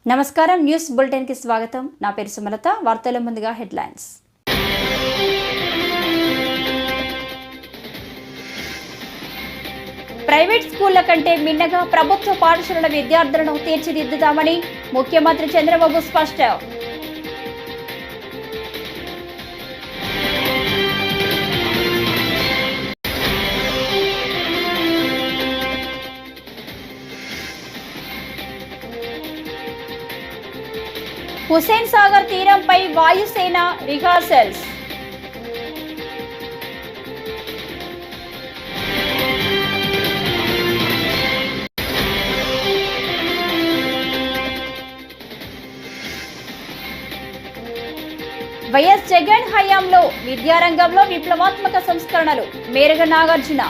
నమస్కారం news bulletin కి స్వాగతం. నా పేరు సుమలత. వార్తల ముందుగా హెడ్లైన్స్. ప్రైవేట్ స్కూళ్ల కంటే మిన్నగా ప్రభుత్వ పాఠశాలల విద్యార్థులను తీర్చిదిద్దుతామని ముఖ్యమంత్రి చంద్రబాబు స్పష్టం. హుస్సేన్ సాగర్ తీరంపై వాయుసేన రిహార్సల్స్. వైఎస్ జగన్ హయాంలో విద్యారంగంలో విప్లవాత్మక సంస్కరణలు. మేరగ నాగార్జున.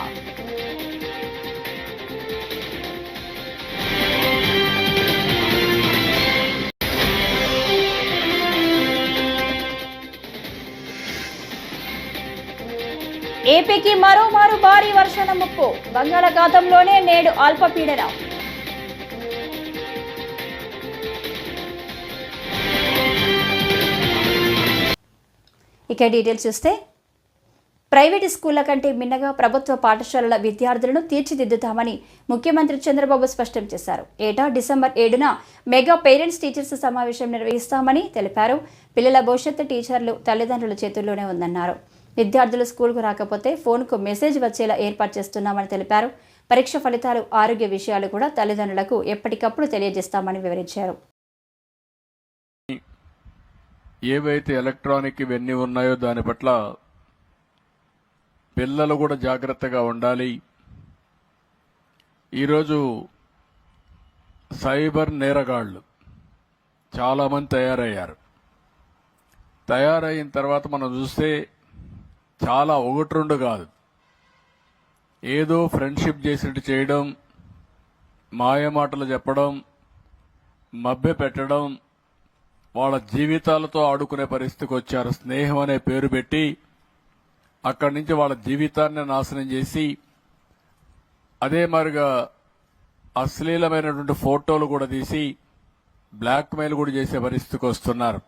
ఏపీకి మరోమారు భారీ వర్షాల ముప్పు. బంగాళాఖాతంలోనే నేడు అల్పపీడనం. ఇక డీటెయిల్స్ చూస్తే, ప్రైవేటు స్కూళ్ల కంటే మిన్నగా ప్రభుత్వ పాఠశాలల విద్యార్థులను తీర్చిదిద్దుతామని ముఖ్యమంత్రి చంద్రబాబు స్పష్టం చేశారు. ఏటా డిసెంబర్ 7న మెగా పేరెంట్స్ టీచర్స్ సమావేశం నిర్వహిస్తామని తెలిపారు. పిల్లల భవిష్యత్తు టీచర్లు తల్లిదండ్రుల చేతుల్లోనే ఉందన్నారు. విద్యార్థులు స్కూల్కు రాకపోతే ఫోన్కు మెసేజ్ వచ్చేలా ఏర్పాటు చేస్తున్నామని తెలిపారు. పరీక్ష ఫలితాలు, ఆరోగ్య విషయాలు కూడా తల్లిదండ్రులకు ఎప్పటికప్పుడు తెలియజేస్తామని వివరించారు. ఏవైతే ఎలక్ట్రానిక్ ఇవన్నీ ఉన్నాయో దాని పట్ల పిల్లలు కూడా జాగ్రత్తగా ఉండాలి. ఈరోజు సైబర్ నేరగాళ్లు చాలామంది తయారయిన తర్వాత మనం చూస్తే చాలా ఒకటి రెండు కాదు, ఏదో ఫ్రెండ్షిప్ చేసినట్టు చేయడం, మాయమాటలు చెప్పడం, మభ్య పెట్టడం, వాళ్ళ జీవితాలతో ఆడుకునే పరిస్థితికి వచ్చారు. స్నేహం అనే పేరు పెట్టి అక్కడి నుంచి వాళ్ళ జీవితాన్ని నాశనం చేసి, అదే మరిగా అశ్లీలమైనటువంటి ఫోటోలు కూడా తీసి బ్లాక్మెయిల్ కూడా చేసే పరిస్థితికి వస్తున్నారు.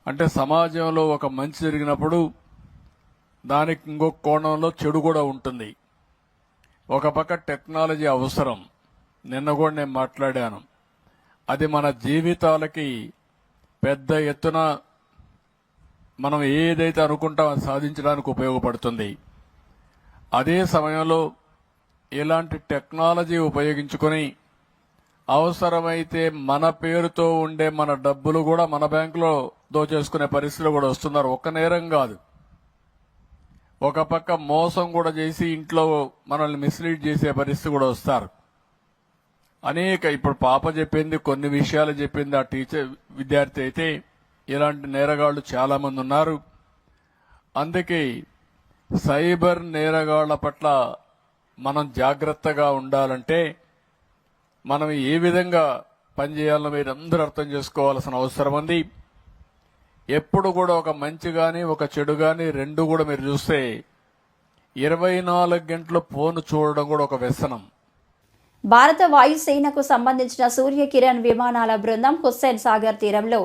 అంటే సమాజంలో ఒక మంచి జరిగినప్పుడు దానికి ఇంకొక కోణంలో చెడు కూడా ఉంటుంది. ఒక పక్క టెక్నాలజీ అవసరం, నిన్న కూడా నేను మాట్లాడాను. అది మన జీవితాలకి పెద్ద ఎత్తున మనం ఏదైతే అనుకుంటామో అది సాధించడానికి ఉపయోగపడుతుంది. అదే సమయంలో ఇలాంటి టెక్నాలజీ ఉపయోగించుకొని అవసరమైతే మన పేరుతో ఉండే మన డబ్బులు కూడా మన బ్యాంకులో దోచేసుకునే పరిస్థితులు కూడా వస్తున్నారు. ఒక్క నేరం కాదు, ఒక పక్క మోసం కూడా చేసి ఇంట్లో మనల్ని మిస్లీడ్ చేసే పరిస్థితి కూడా వస్తారు. ఇప్పుడు పాప చెప్పింది, కొన్ని విషయాలు చెప్పింది ఆ విద్యార్థి అయితే, ఇలాంటి నేరగాళ్లు చాలా మంది ఉన్నారు. అందుకే సైబర్ నేరగాళ్ల పట్ల మనం జాగ్రత్తగా ఉండాలంటే మనం ఏ విధంగా పనిచేయాలో మీరందరూ అర్థం చేసుకోవాల్సిన అవసరం ఉంది. ఎప్పుడు కూడా ఒక మంచి గాని ఒక చెడు గాని రెండు కూడా మీరు చూస్తే 24 గంటలు ఫోన్ చూడడం కూడా ఒక వ్యసనం. భారత వాయుసేనకు సంబంధించిన సూర్య కిరణ్ విమానాల బృందం హుస్సేన్ సాగర్ తీరంలో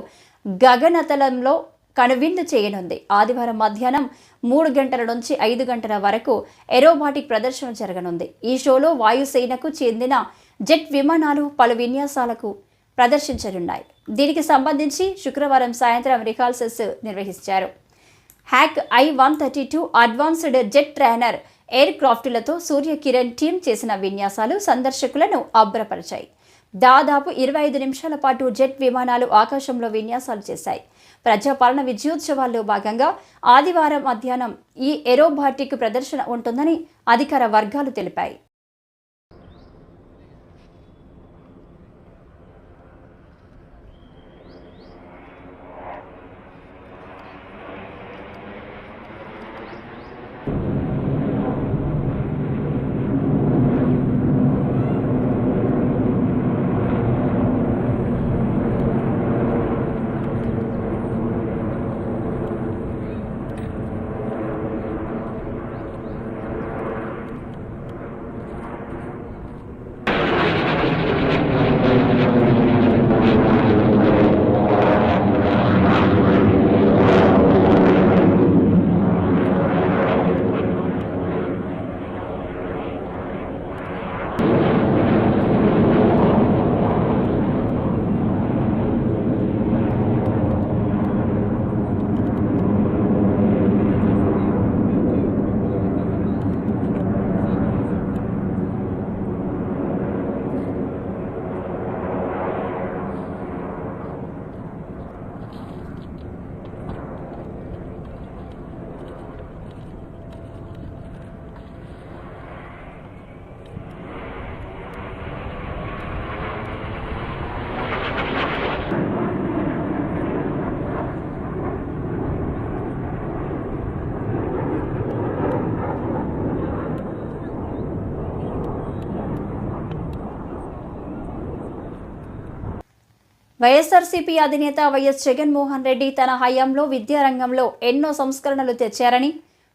గగనతలంలో కనువిందు చేయనుంది. ఆదివారం మధ్యాహ్నం 3 గంటల నుంచి 5 గంటల వరకు ఏరోబాటిక్ ప్రదర్శన జరగనుంది. ఈ షోలో వాయుసేనకు చెందిన జెట్ విమానాలు పలు విన్యాసాలకు ప్రదర్శించనున్నాయి. దీనికి సంబంధించి శుక్రవారం సాయంత్రం రిహార్సల్స్ నిర్వహించారు. Hawk I-132 advanced jet trainer air క్రాఫ్టులతో సూర్య కిరణ్ టీం చేసిన విన్యాసాలు సందర్శకులను అబ్బురపరిచాయి. దాదాపు 25 నిమిషాల పాటు జెట్ విమానాలు ఆకాశంలో విన్యాసాలు చేశాయి. ప్రజాపాలన విజయోత్సవాల్లో భాగంగా ఆదివారం మధ్యాహ్నం ఈ ఏరోబాటిక్ ప్రదర్శన ఉంటుందని అధికార వర్గాలు తెలిపాయి. వైఎస్ఆర్సీపీ అధినేత వైఎస్ జగన్మోహన్ రెడ్డి తన హయాంలో విద్యారంగంలో ఎన్నో సంస్కరణలు తెచ్చారని,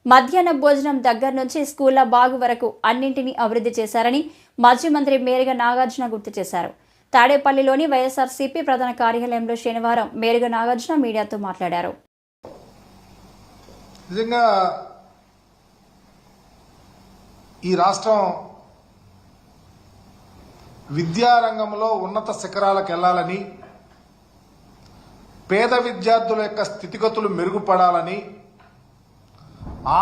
మధ్యాహ్న భోజనం దగ్గర నుంచి స్కూళ్ల బాగు వరకు అన్నింటినీ అభివృద్ధి చేశారని మాజీ మంత్రి మేరుగ నాగార్జున గుర్తు చేశారు. తాడేపల్లిలోని వైఎస్ఆర్సీపీ ప్రధాన కార్యాలయంలో శనివారం మేరుగ నాగార్జున మీడియాతో మాట్లాడారు. నిజంగా ఈ రాష్ట్రం విద్యారంగంలో ఉన్నత శిఖరాలకు వెళ్లాలని, పేద విద్యార్థుల యొక్క స్థితిగతులు మెరుగుపడాలని,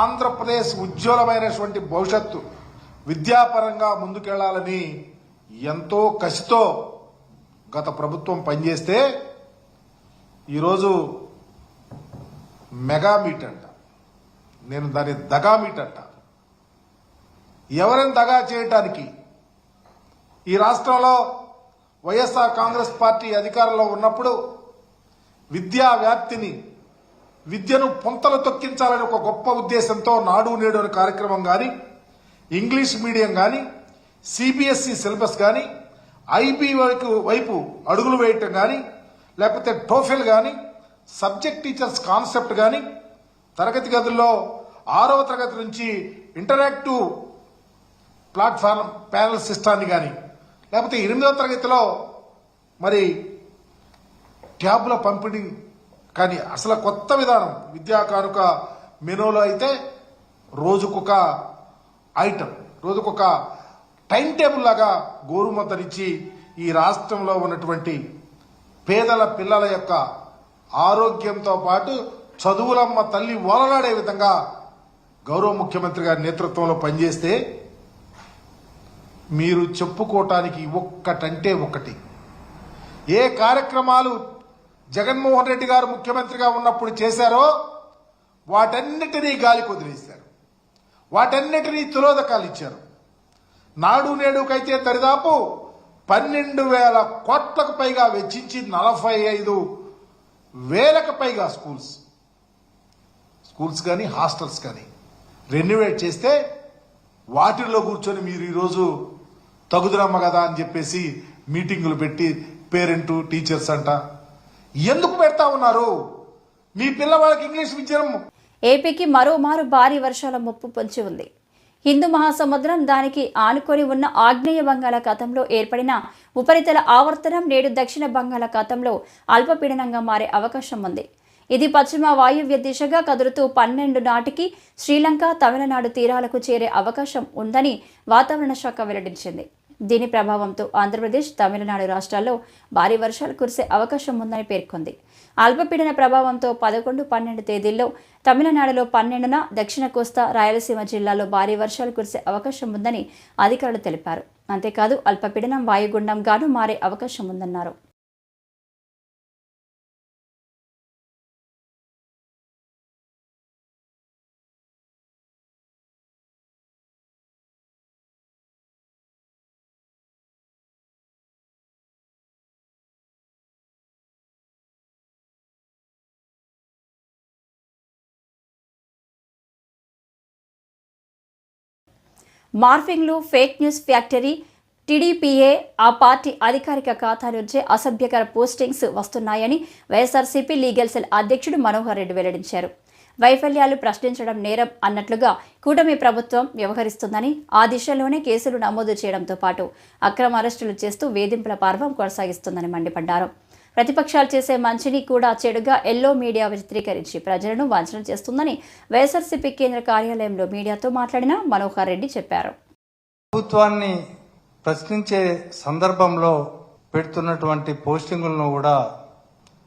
ఆంధ్రప్రదేశ్ ఉజ్వలమైనటువంటి భవిష్యత్తు విద్యాపరంగా ముందుకెళ్లాలని ఎంతో కసితో గత ప్రభుత్వం పనిచేస్తే ఈరోజు మెగా మీట్ అంట, నేను దాన్ని దగా మీట్ అంట. ఎవరిని దగా చేయటానికి? ఈ రాష్ట్రంలో వైఎస్ఆర్ కాంగ్రెస్ పార్టీ అధికారంలో ఉన్నప్పుడు విద్యా వ్యాప్తిని, విద్యను పొంతలు తొక్కించాలని ఒక గొప్ప ఉద్దేశంతో నాడు నేడు అనే కార్యక్రమం కానీ, ఇంగ్లీష్ మీడియం కానీ, సిబిఎస్ఈ సిలబస్ కానీ, ఐబీ వైపు అడుగులు వేయటం కానీ, లేకపోతే టోఫెల్ కానీ, సబ్జెక్ట్ టీచర్స్ కాన్సెప్ట్ కానీ, తరగతి గదుల్లో 6వ తరగతి నుంచి ఇంటరాక్టివ్ ప్లాట్ఫామ్ ప్యానల్ సిస్టాన్ని కానీ, లేకపోతే 8వ తరగతిలో మరి ట్యాబ్ల పంపిణీ కానీ, అసలు కొత్త విధానం విద్యా కానుక మెనూలో అయితే రోజుకొక ఐటమ్, రోజుకొక టైం టేబుల్ లాగా గోరుముద్దనిచ్చి ఈ రాష్ట్రంలో ఉన్నటువంటి పేదల పిల్లల యొక్క ఆరోగ్యంతో పాటు చదువులమ్మ తల్లి ఓలలాడే విధంగా గౌరవ ముఖ్యమంత్రి గారి నేతృత్వంలో పనిచేస్తే మీరు చెప్పుకోవటానికి ఒక్కటంటే ఒకటి. ఏ కార్యక్రమాలు జగన్మోహన్ రెడ్డి గారు ముఖ్యమంత్రిగా ఉన్నప్పుడు చేశారో వాటన్నిటినీ గాలి కొదిలేశారు, వాటన్నిటినీ తిలోదకాలు ఇచ్చారు. నాడు నేడుకైతే దరిదాపు 12,000 కోట్లకు పైగా వెచ్చించి 45,000కు పైగా స్కూల్స్ కానీ హాస్టల్స్ కానీ రెన్యువేట్ చేస్తే వాటిల్లో కూర్చొని మీరు ఈరోజు తగుదురమ్మ కదా అని చెప్పేసి మీటింగులు పెట్టి పేరెంట్ టీచర్స్ అంట ఎందుకు పెడతా ఉన్నారు? మీ పిల్లవాళ్ళకి ఇంగ్లీష్ విద్యను. ఏపీకి మరోమారు భారీ వర్షాల ముప్పు పొంచి ఉంది. హిందూ మహాసముద్రం, దానికి ఆనుకొని ఉన్న ఆగ్నేయ బంగాళాఖాతంలో ఏర్పడిన ఉపరితల ఆవర్తనం నేడు దక్షిణ బంగాళాఖాతంలో అల్పపీడనంగా మారే అవకాశం ఉంది. ఇది పశ్చిమ వాయువ్య దిశగా కదులుతూ 12 నాటికి శ్రీలంక, తమిళనాడు తీరాలకు చేరే అవకాశం ఉందని వాతావరణ శాఖ వెల్లడించింది. దీని ప్రభావంతో ఆంధ్రప్రదేశ్, తమిళనాడు రాష్ట్రాల్లో భారీ వర్షాలు కురిసే అవకాశం ఉందని పేర్కొంది. అల్పపీడన ప్రభావంతో 11, 12 తేదీల్లో తమిళనాడులో, 12న దక్షిణ కోస్తా, రాయలసీమ జిల్లాలో భారీ వర్షాలు కురిసే అవకాశం ఉందని అధికారులు తెలిపారు. అంతేకాదు అల్పపీడనం వాయుగుండంగానూ మారే అవకాశం ఉందన్నారు. మార్ఫింగ్లు, ఫేక్ న్యూస్ ఫ్యాక్టరీ, టీడీపీఏ ఆ పార్టీ అధికారిక ఖాతా నుంచే అసభ్యకర పోస్టింగ్స్ వస్తున్నాయని వైఎస్ఆర్సీపీ లీగల్ సెల్ అధ్యక్షుడు మనోహర్ రెడ్డి వెల్లడించారు. వైఫల్యాలు ప్రశ్నించడం నేరం అన్నట్లుగా కూటమి ప్రభుత్వం వ్యవహరిస్తుందని, ఆ దిశలోనే కేసులు నమోదు చేయడంతో పాటు అక్రమ అరెస్టులు చేస్తూ వేధింపుల పర్వం కొనసాగిస్తుందని మండిపడ్డారు. ప్రతిపక్షాలు చేసే మంచిని కూడా చెడుగా ఎల్లో మీడియా చిత్రీకరించి ప్రజలను వంచన చేస్తుందని వైఎస్ఆర్సీపీ కేంద్ర కార్యాలయంలో మీడియాతో మాట్లాడిన మనోహర్ రెడ్డి చెప్పారు. ప్రభుత్వాన్ని ప్రశ్నించే సందర్భంలో పెడుతున్నటువంటి పోస్టింగులను కూడా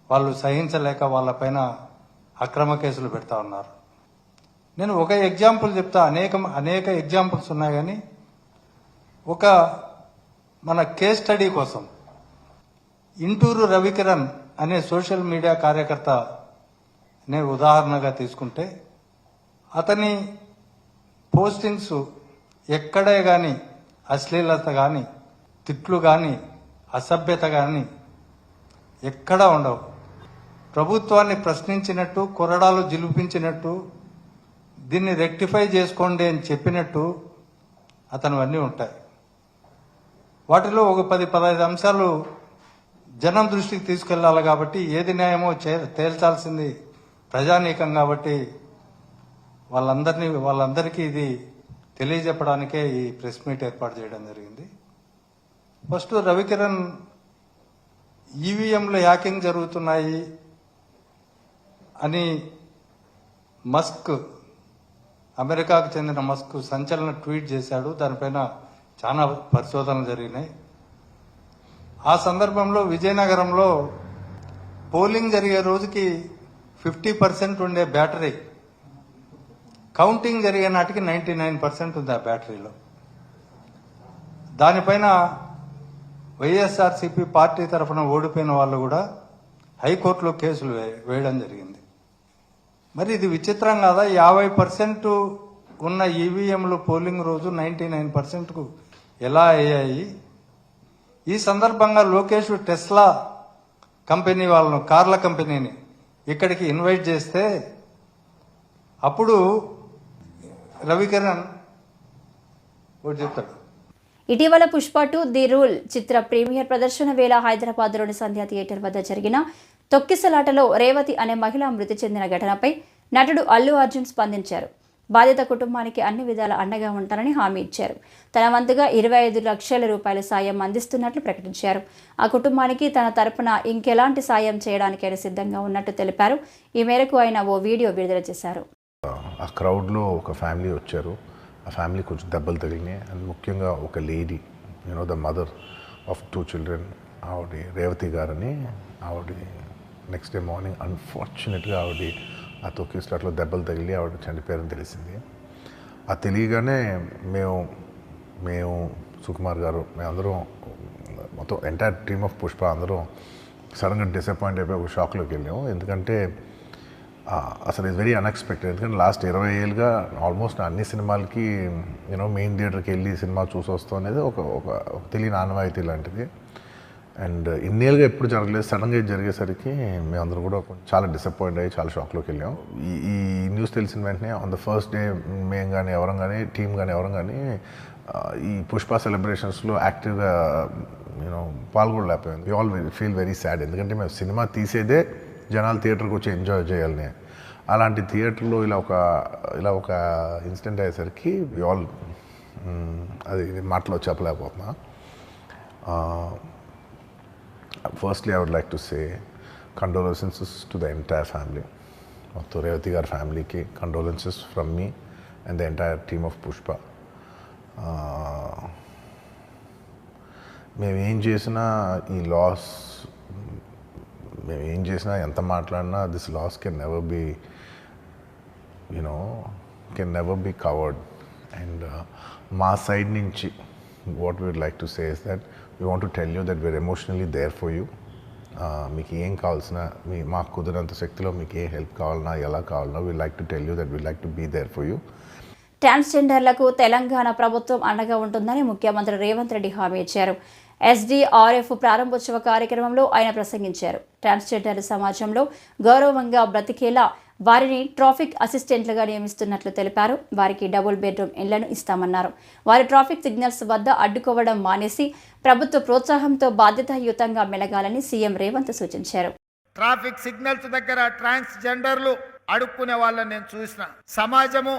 వాళ్ళు సహించలేక వాళ్ళపైన అక్రమ కేసులు పెడతా ఉన్నారు. నేను ఒక ఎగ్జాంపుల్ చెప్తా, అనేక ఎగ్జాంపుల్స్ ఉన్నాయి. కానీ ఒక మన కేస్ స్టడీ కోసం ఇంటూరు రవికిరణ్ అనే సోషల్ మీడియా కార్యకర్త నే ఉదాహరణగా తీసుకుంటే, అతని పోస్టింగ్స్ ఎక్కడే కానీ అశ్లీలత కానీ, తిట్లు కానీ, అసభ్యత కానీ ఎక్కడా ఉండవు. ప్రభుత్వాన్ని ప్రశ్నించినట్టు, కొరడాలు జిలిపించినట్టు, దీన్ని రెక్టిఫై చేసుకోండి అని చెప్పినట్టు అతనివన్నీ ఉంటాయి. వాటిలో ఒక 10-15 అంశాలు జనం దృష్టికి తీసుకెళ్లాలి కాబట్టి ఏది న్యాయమో తేల్చాల్సింది ప్రజానీకం కాబట్టి వాళ్ళందరికీ ఇది తెలియజెప్పడానికే ఈ ప్రెస్ మీట్ ఏర్పాటు చేయడం జరిగింది. ఫస్ట్ రవికిరణ్ ఈవీఎంలో హ్యాకింగ్ జరుగుతున్నాయి అని మస్క్, అమెరికాకు చెందిన మస్క్ సంచలన ట్వీట్ చేశాడు. దానిపైన చాలా పరిశోధనలు జరిగినాయి. ఆ సందర్భంలో విజయనగరంలో పోలింగ్ జరిగే రోజుకి 50% ఉండే బ్యాటరీ కౌంటింగ్ జరిగే నాటికి 99% ఉంది ఆ బ్యాటరీలో. దానిపైన వైఎస్ఆర్సీపీ పార్టీ తరఫున ఓడిపోయిన వాళ్ళు కూడా హైకోర్టులో కేసులు వేయడం జరిగింది. మరి ఇది విచిత్రం కాదా? 50% ఉన్న ఈవీఎంలు పోలింగ్ రోజు 99%కు ఎలా అయ్యాయి? ఈ సందర్భంగా లోకేష్ టెస్లా కంపెనీ వాళ్ళను, కార్ల కంపెనీని ఇక్కడికి ఇన్వైట్ చేస్తే అప్పుడు రవికిరణ్ ఒకటి చెప్తాడు. ఇటీవల పుష్ప 2 ది రూల్ చిత్ర ప్రీమియర్ ప్రదర్శన వేళ హైదరాబాద్లోని సంధ్యా థియేటర్ వద్ద జరిగిన తొక్కిసలాటలో రేవతి అనే మహిళ మృతి చెందిన ఘటనపై నటుడు అల్లు అర్జున్ స్పందించారు. బాధిత కుటుంబానికి అన్ని విధాల అండగా ఉంటారని హామీ ఇచ్చారు. తన వంతుగా 25 లక్షల రూపాయల సాయం అందిస్తున్నట్లు ప్రకటించారు. ఆ కుటుంబానికి తన తరపున ఇంకెలాంటి సాయం చేయడానికైనా సిద్ధంగా ఉన్నట్టు తెలిపారు. ఈ మేరకు ఆయన ఓ వీడియో విడుదల చేశారు. ఆ క్రౌడ్లో ఒక ఫ్యామిలీ వచ్చారు. ఆ ఫ్యామిలీ కొంచెం దెబ్బలు తగిలినాయి. అండ్ ముఖ్యంగా ఒక lady, the mother of 2 children, ఆవిడ రేవతి గారని, ఆవిడ నెక్స్ట్ డే మార్నింగ్ అన్ఫార్చునేట్గా ఆవిడ ఆ తొక్కిసలాట్లో దెబ్బలు తగిలి ఆవిడ చనిపోయారని తెలిసింది. ఆ తెలియగానే మేము సుకుమార్ గారు, మేమందరం మొత్తం ఎంటైర్ టీమ్ ఆఫ్ పుష్ప అందరం సడన్గా డిసప్పాయింట్ అయిపోయి ఒక షాక్లోకి వెళ్ళాము. ఎందుకంటే అసలు ఇది వెరీ అన్ఎక్స్పెక్టెడ్. ఎందుకంటే లాస్ట్ 20 ఏళ్ళుగా ఆల్మోస్ట్ అన్ని సినిమాలకి మెయిన్ థియేటర్కి వెళ్ళి సినిమా చూసి వస్తాం అనేది ఒక తెలియని ఆనవాయితీ లాంటిది. అండ్ ఇన్నేళ్ళుగా ఎప్పుడు జరగలేదు. సడన్గా ఇది జరిగేసరికి మేమందరం కూడా చాలా డిసప్పాయింట్ అయ్యి చాలా షాక్లోకి వెళ్ళాం. ఈ న్యూస్ తెలిసిన వెంటనే ఆన్ ద ఫస్ట్ డే మేము కానీ ఎవరం కానీ టీం కానీ ఎవరం కానీ ఈ పుష్ప సెలబ్రేషన్స్లో యాక్టివ్గా పాల్గొనలేకపోయాం. We all feel very sad. ఎందుకంటే మేము సినిమా తీసేదే జనాలు థియేటర్కి వచ్చి ఎంజాయ్ చేయాలని. అలాంటి థియేటర్లో ఇలా ఒక ఇన్సిడెంట్ అయ్యేసరికి వి ఆల్ అది మాటలో చెప్పలేకపోతున్నా. Firstly, I would like to say condolences to the entire family. మొత్తం రేవతి గారి ఫ్యామిలీకి condolences from me and the entire team of Pushpa. మేము ఏం చేసినా ఈ లాస్, మేము ఏం చేసినా ఎంత మాట్లాడినా this loss can never be covered. And మా సైడ్ నుంచి what we would like to say is that we want to tell you that we're emotionally there for you. మీకు ఏం కావాల్సిన, మాకు కుదిరినంత శక్తిలో మీకు ఏ హెల్ప్ కావాలన్నా ఎలా కావాలన్నా we like to tell you that we like to be there for you. ట్రాన్స్జెండర్లకు Telangana ప్రభుత్వం అండగా ఉంటుందని ముఖ్యమంత్రి రేవంత్ రెడ్డి హామీ ఇచ్చారు. ఎస్డీఆర్ఎఫ్ ప్రారంభోత్సవ కార్యక్రమంలో ఆయన ప్రసంగించారు. ట్రాన్స్జెండర్ సమాజంలో గౌరవంగా బ్రతికేలా వారిని ట్రాఫిక్ అసిస్టెంట్లుగా నియమిస్తున్నట్లు తెలిపారు. వారికి డబుల్ బెడ్రూమ్ ఇళ్లను ఇస్తామన్నారు. వారి ట్రాఫిక్ సిగ్నల్స్ వద్ద అడ్డుకోవడం మానేసి ప్రభుత్వ ప్రోత్సాహంతో బాధ్యతాయుతంగా మెలగాలని సీఎం రేవంత్ సూచించారు. ట్రాఫిక్ సిగ్నల్స్ దగ్గర ట్రాన్స్జెండర్లు అడుక్కునే వాళ్ళని నేను చూసిన. సమాజము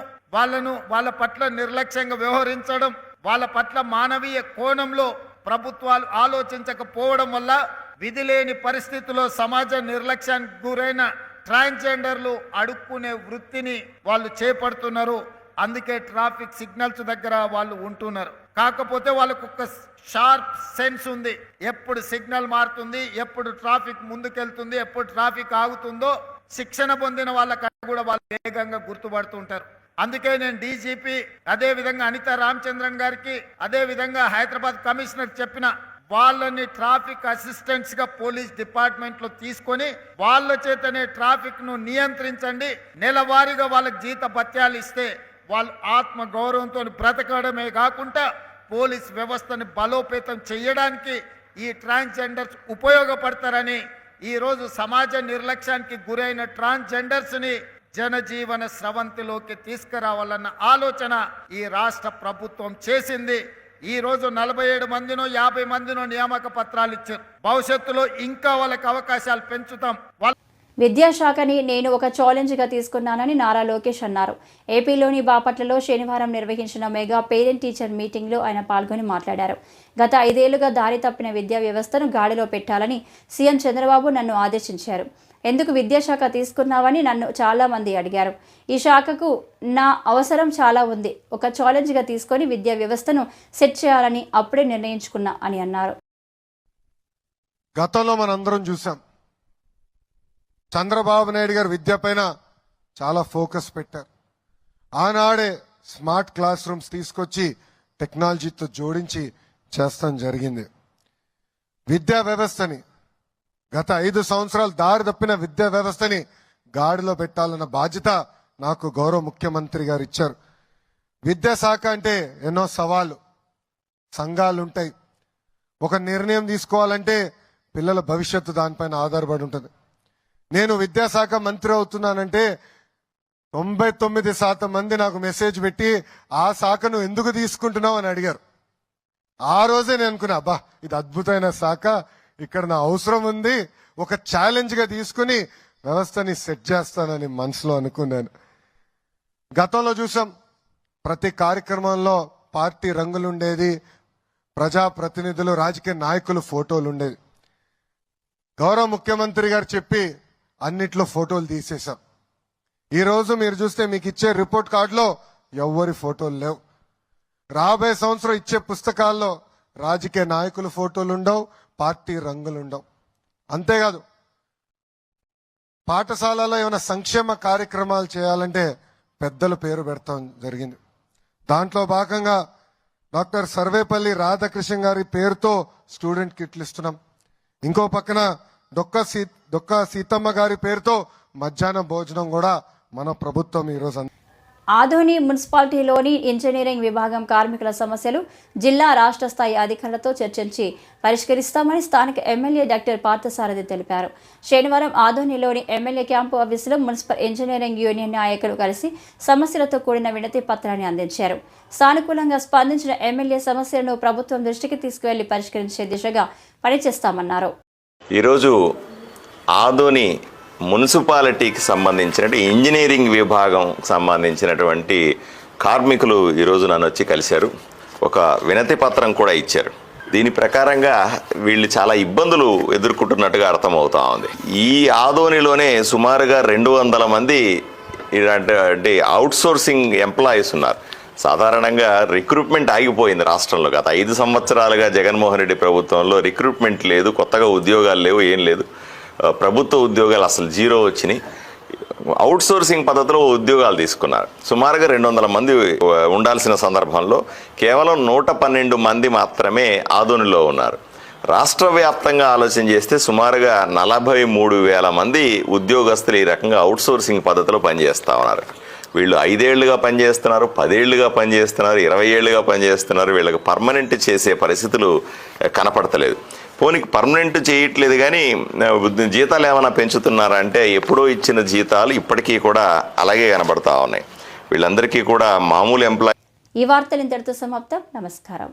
వాళ్ళ పట్ల నిర్లక్ష్యంగా వ్యవహరించడం, వాళ్ళ పట్ల మానవీయ కోణంలో ప్రభుత్వాలు ఆలోచించకపోవడం వల్ల విధి లేని పరిస్థితుల్లో సమాజ నిర్లక్ష్యానికి గురైన ట్రాన్స్జెండర్లు అడుక్కునే వృత్తిని వాళ్ళు చేపడుతున్నారు. అందుకే ట్రాఫిక్ సిగ్నల్స్ దగ్గర వాళ్ళు ఉంటున్నారు. కాకపోతే వాళ్ళకు ఒక షార్ప్ సెన్స్ ఉంది. ఎప్పుడు సిగ్నల్ మారుతుంది, ఎప్పుడు ట్రాఫిక్ ముందుకెళ్తుంది, ఎప్పుడు ట్రాఫిక్ ఆగుతుందో శిక్షణ పొందిన వాళ్ళకన్నా కూడా వాళ్ళు వేగంగా గుర్తుపడుతుంటారు. అందుకే నేను డీజీపీ, అదే విధంగా అనితా రామచంద్రన్ గారికి, అదే విధంగా హైదరాబాద్ కమిషనర్ చెప్పిన వాళ్ళని ట్రాఫిక్ అసిస్టెంట్స్ గా పోలీస్ డిపార్ట్మెంట్ లో తీసుకొని వాళ్ళ చేతనే ట్రాఫిక్ ను నియంత్రించండి. నెలవారీగా వాళ్ళకి జీత భత్యాలు ఇస్తే వాళ్ళు ఆత్మ గౌరవంతో బ్రతకడమే కాకుండా పోలీస్ వ్యవస్థని బలోపేతం చేయడానికి ఈ ట్రాన్స్జెండర్స్ ఉపయోగపడతారని, ఈ రోజు సమాజ నిర్లక్ష్యానికి గురైన ట్రాన్స్జెండర్స్ ని జనజీవన స్రవంతిలోకి తీసుకురావాలన్న ఆలోచన ఈ రాష్ట్ర ప్రభుత్వం చేసింది. ఈ రోజు 47 మందినో 50 మందినో నియామక పత్రాలు ఇచ్చారు. భవిష్యత్తులో ఇంకా వాళ్ళకి అవకాశాలు పెంచుతాం. విద్యాశాఖని నేను ఒక ఛాలెంజ్గా తీసుకున్నానని నారా లోకేష్ అన్నారు. ఏపీలోని బాపట్లలో శనివారం నిర్వహించిన మెగా పేరెంట్ టీచర్ మీటింగ్లో ఆయన పాల్గొని మాట్లాడారు. గత 5 ఏళ్లుగా దారి తప్పిన విద్యా వ్యవస్థను గాడిలో పెట్టాలని సీఎం చంద్రబాబు నన్ను ఆదేశించారు. ఎందుకు విద్యాశాఖ తీసుకున్నావని నన్ను చాలా మంది అడిగారు. ఈ శాఖకు నా అవసరం చాలా ఉంది. ఒక ఛాలెంజ్గా తీసుకొని విద్యా వ్యవస్థను సెట్ చేయాలని అప్పుడే నిర్ణయించుకున్నా అని అన్నారు. గతంలో మనందరం చూసాం, చంద్రబాబు నాయుడు గారు విద్య పైన చాలా ఫోకస్ పెట్టారు. ఆనాడే స్మార్ట్ క్లాస్ రూమ్స్ తీసుకొచ్చి టెక్నాలజీతో జోడించి చేస్తాం జరిగింది. విద్యా వ్యవస్థని గత 5 సంవత్సరాలు దారి తప్పిన విద్యా వ్యవస్థని గాడిలో పెట్టాలన్న బాధ్యత నాకు గౌరవ ముఖ్యమంత్రి గారు ఇచ్చారు. విద్యాశాఖ అంటే ఎన్నో సవాళ్ళు, సంఘాలుంటాయి. ఒక నిర్ణయం తీసుకోవాలంటే పిల్లల భవిష్యత్తు దానిపైన ఆధారపడి ఉంటుంది. నేను విద్యాశాఖ మంత్రి అవుతున్నానంటే 99% మంది నాకు మెసేజ్ పెట్టి ఆ శాఖను ఎందుకు తీసుకుంటున్నావు అని అడిగారు. ఆ రోజే నేను అనుకున్నా, అబ్బా ఇది అద్భుతమైన శాఖ, ఇక్కడ నా అవసరం ఉంది, ఒక ఛాలెంజ్ గా తీసుకుని వ్యవస్థని సెట్ చేస్తానని మనసులో అనుకున్నాను. గతంలో చూసాం, ప్రతి కార్యక్రమంలో పార్టీ రంగులుండేది, ప్రజాప్రతినిధులు రాజకీయ నాయకులు ఫోటోలు ఉండేది. గౌరవ ముఖ్యమంత్రి గారు చెప్పి అన్నిట్లో ఫోటోలు తీసేశాం. ఈ రోజు మీరు చూస్తే మీకు ఇచ్చే రిపోర్ట్ కార్డులో ఎవ్వరి ఫోటోలు లేవు. రాబోయే సంవత్సరం ఇచ్చే పుస్తకాల్లో రాజకీయ నాయకుల ఫోటోలు ఉండవు, పార్టీ రంగులు ఉండవు. అంతేకాదు, పాఠశాలలో ఏమైనా సంక్షేమ కార్యక్రమాలు చేయాలంటే పెద్దల పేరు పెడతాం జరిగింది. దాంట్లో భాగంగా డాక్టర్ సర్వేపల్లి రాధాకృష్ణ గారి పేరుతో స్టూడెంట్ కిట్లు ఇస్తున్నాం. ఇంకో పక్కన డొక్క సీతమ్మ గారి పేరుతో మధ్యాహ్న భోజనం కూడా మన ప్రభుత్వం ఈరోజు. ఆదోని మున్సిపాలిటీలోని ఇంజనీరింగ్ విభాగం కార్మికుల సమస్యలు జిల్లా రాష్ట్ర స్థాయి అధికారులతో చర్చించి పరిష్కరిస్తామని స్థానిక ఎమ్మెల్యే డాక్టర్ పార్థసారథి తెలిపారు. శనివారం ఆదోనిలోని ఎమ్మెల్యే క్యాంపు ఆఫీసులో మున్సిపల్ ఇంజనీరింగ్ యూనియన్ నాయకులు కలిసి సమస్యలతో కూడిన వినతి పత్రాన్ని అందించారు. సానుకూలంగా స్పందించిన ఎమ్మెల్యే సమస్యలను ప్రభుత్వం దృష్టికి తీసుకువెళ్లి పరిష్కరించే దిశగా పనిచేస్తామన్నారు. ఈరోజు ఆదోని మున్సిపాలిటీకి సంబంధించిన ఇంజనీరింగ్ విభాగం సంబంధించినటువంటి కార్మికులు ఈరోజు నన్ను వచ్చి కలిశారు. ఒక వినతి పత్రం కూడా ఇచ్చారు. దీని ప్రకారంగా వీళ్ళు చాలా ఇబ్బందులు ఎదుర్కొంటున్నట్టుగా అర్థమవుతా ఉంది. ఈ ఆదోనిలోనే సుమారుగా 200 మంది ఇలాంటి అవుట్సోర్సింగ్ ఎంప్లాయీస్ ఉన్నారు. సాధారణంగా రిక్రూట్మెంట్ ఆగిపోయింది రాష్ట్రంలో. గత 5 సంవత్సరాలుగా జగన్మోహన్ రెడ్డి ప్రభుత్వంలో రిక్రూట్మెంట్ లేదు, కొత్తగా ఉద్యోగాలు లేవు, ఏం లేదు. ప్రభుత్వ ఉద్యోగాలు అసలు 0 వచ్చినాయి. అవుట్సోర్సింగ్ పద్ధతిలో ఉద్యోగాలు తీసుకున్నారు. సుమారుగా 200 మంది ఉండాల్సిన సందర్భంలో కేవలం 112 మంది మాత్రమే ఆదోనిలో ఉన్నారు. రాష్ట్ర వ్యాప్తంగా ఆలోచన చేస్తే సుమారుగా 43,000 మంది ఉద్యోగస్తులు ఈ రకంగా అవుట్సోర్సింగ్ పద్ధతిలో పనిచేస్తూ ఉన్నారు. వీళ్ళు 5 ఏళ్లుగా పనిచేస్తున్నారు, 10 ఏళ్లుగా పనిచేస్తున్నారు, 20 ఏళ్లుగా పనిచేస్తున్నారు. వీళ్ళకి పర్మనెంట్ చేసే పరిస్థితులు కనపడతలేదు. పోనీకి పర్మనెంట్ చేయట్లేదు కానీ జీతాలు ఏమైనా పెంచుతున్నారా అంటే ఎప్పుడో ఇచ్చిన జీతాలు ఇప్పటికీ కూడా అలాగే కనబడతా ఉన్నాయి. వీళ్ళందరికీ కూడా మామూలు ఎంప్లాయీ. ఈ వార్తలు ఇంతటితో సమాప్తం. నమస్కారం.